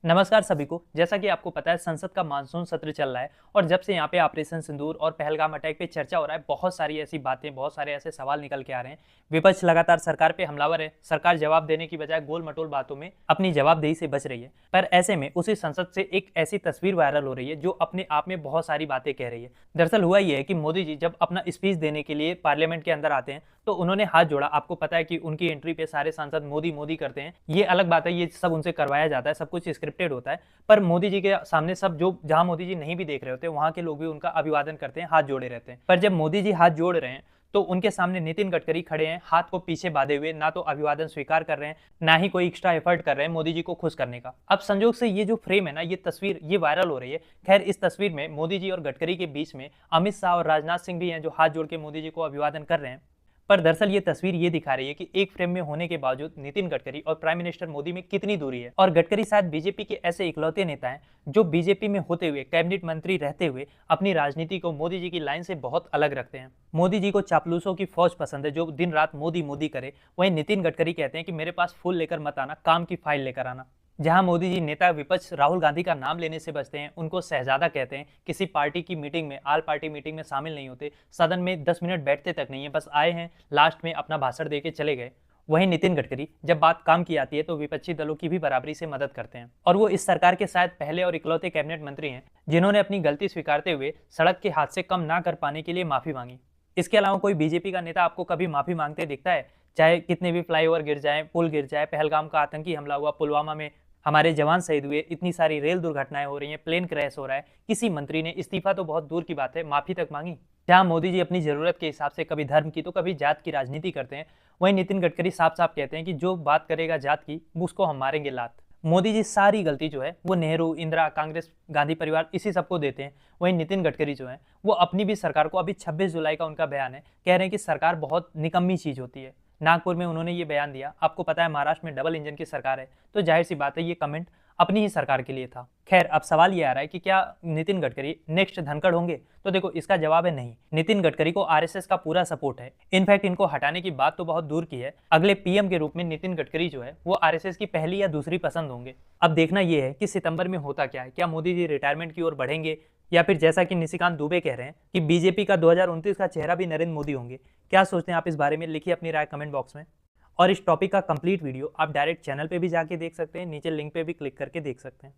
नमस्कार सभी को। जैसा कि आपको पता है संसद का मानसून सत्र चल रहा है और जब से यहाँ पे ऑपरेशन सिंदूर और पहलगाम अटैक पे चर्चा हो रहा है, बहुत सारी ऐसी बातें, बहुत सारे ऐसे सवाल निकल के आ रहे हैं। विपक्ष लगातार सरकार पे हमलावर है। सरकार जवाब देने की बजाय गोल मटोल बातों में अपनी जवाबदेही से बच रही है। पर ऐसे में उसी संसद से एक ऐसी तस्वीर वायरल हो रही है जो अपने आप में बहुत सारी बातें कह रही है। दरअसल हुआ ये है कि मोदी जी जब अपना स्पीच देने के लिए पार्लियामेंट के अंदर आते हैं तो उन्होंने हाथ जोड़ा। आपको पता है कि उनकी एंट्री पे सारे सांसद मोदी मोदी करते हैं। ये अलग बात है, ये सब उनसे करवाया जाता है, सब कुछ स्क्रिप्टेड होता है। पर मोदी जी के सामने सब जो जहां मोदी जी नहीं भी देख रहे होते वहां के लोग भी उनका अभिवादन करते हैं, हाथ जोड़े रहते हैं। पर जब मोदी जी हाथ जोड़ रहे हैं तो उनके सामने नितिन गडकरी खड़े हैं, हाथ को पीछे बांधे हुए, ना तो अभिवादन स्वीकार कर रहे हैं, ना ही कोई एक्स्ट्रा एफर्ट कर रहे हैं मोदी जी को खुश करने का। अब संजोग से ये जो फ्रेम है ना, ये तस्वीर ये वायरल हो रही है। खैर, इस तस्वीर में मोदी जी और गडकरी के बीच में अमित शाह और राजनाथ सिंह भी हैं जो हाथ जोड़ के मोदी जी को अभिवादन कर रहे हैं। पर दरअसल ये तस्वीर ये दिखा रही है कि एक फ्रेम में होने के बावजूद नितिन गडकरी और प्राइम मिनिस्टर मोदी में कितनी दूरी है। और गडकरी शायद बीजेपी के ऐसे इकलौते नेता हैं जो बीजेपी में होते हुए, कैबिनेट मंत्री रहते हुए, अपनी राजनीति को मोदी जी की लाइन से बहुत अलग रखते हैं। मोदी जी को चापलूसों की फौज पसंद है जो दिन रात मोदी मोदी करे। वहीं नितिन गडकरी कहते हैं कि मेरे पास फूल लेकर मत आना, काम की फाइल लेकर आना। जहां मोदी जी नेता विपक्ष राहुल गांधी का नाम लेने से बचते हैं, उनको शहजादा कहते हैं, किसी पार्टी की मीटिंग में, आल पार्टी मीटिंग में शामिल नहीं होते, सदन में 10 मिनट बैठते तक नहीं है, बस आए हैं, लास्ट में अपना भाषण देके चले गए। वहीं नितिन गडकरी जब बात काम की आती है तो विपक्षी दलों की भी बराबरी से मदद करते हैं। और वो इस सरकार के शायद पहले और इकलौते कैबिनेट मंत्री हैं जिन्होंने अपनी गलती स्वीकारते हुए सड़क के हादसे कम ना कर पाने के लिए माफी मांगी। इसके अलावा कोई बीजेपी का नेता आपको कभी माफी मांगते दिखता है? चाहे कितने भी फ्लाईओवर गिर जाए, पुल गिर जाए, पहलगाम का आतंकी हमला हुआ, पुलवामा में हमारे जवान शहीद हुए, इतनी सारी रेल दुर्घटनाएं हो रही हैं, प्लेन क्रैश हो रहा है, किसी मंत्री ने इस्तीफा तो बहुत दूर की बात है, माफी तक मांगी? जहां मोदी जी अपनी जरूरत के हिसाब से कभी धर्म की तो कभी जात की राजनीति करते हैं, वहीं नितिन गडकरी साफ साफ कहते हैं कि जो बात करेगा जात की उसको हम मारेंगे लात। मोदी जी सारी गलती जो है वो नेहरू, इंदिरा, कांग्रेस, गांधी परिवार इसी सबको देते हैं। वहीं नितिन गडकरी जो है वो अपनी भी सरकार को, अभी 26 जुलाई का उनका बयान है, कह रहे हैं कि सरकार बहुत निकम्मी चीज होती है। नागपुर में उन्होंने ये बयान दिया। आपको पता है महाराष्ट्र में डबल इंजन की सरकार है, तो जाहिर सी बात है ये कमेंट अपनी ही सरकार के लिए था। खैर, अब सवाल ये आ रहा है कि क्या नितिन गडकरी नेक्स्ट धनखड़ होंगे? तो देखो, इसका जवाब है नहीं। नितिन गडकरी को आरएसएस का पूरा सपोर्ट है। इनफैक्ट इनको हटाने की बात तो बहुत दूर की है, अगले पीएम के रूप में नितिन गडकरी जो है वो आरएसएस की पहली या दूसरी पसंद होंगे। अब देखना यह है कि सितंबर में होता क्या है। क्या मोदी जी रिटायरमेंट की ओर बढ़ेंगे या फिर जैसा कि निशिकांत दुबे कह रहे हैं कि बीजेपी का 2029 का चेहरा भी नरेंद्र मोदी होंगे? क्या सोचते हैं आप इस बारे में? लिखिए अपनी राय कमेंट बॉक्स में। और इस टॉपिक का कंप्लीट वीडियो आप डायरेक्ट चैनल पे भी जाके देख सकते हैं, नीचे लिंक पे भी क्लिक करके देख सकते हैं।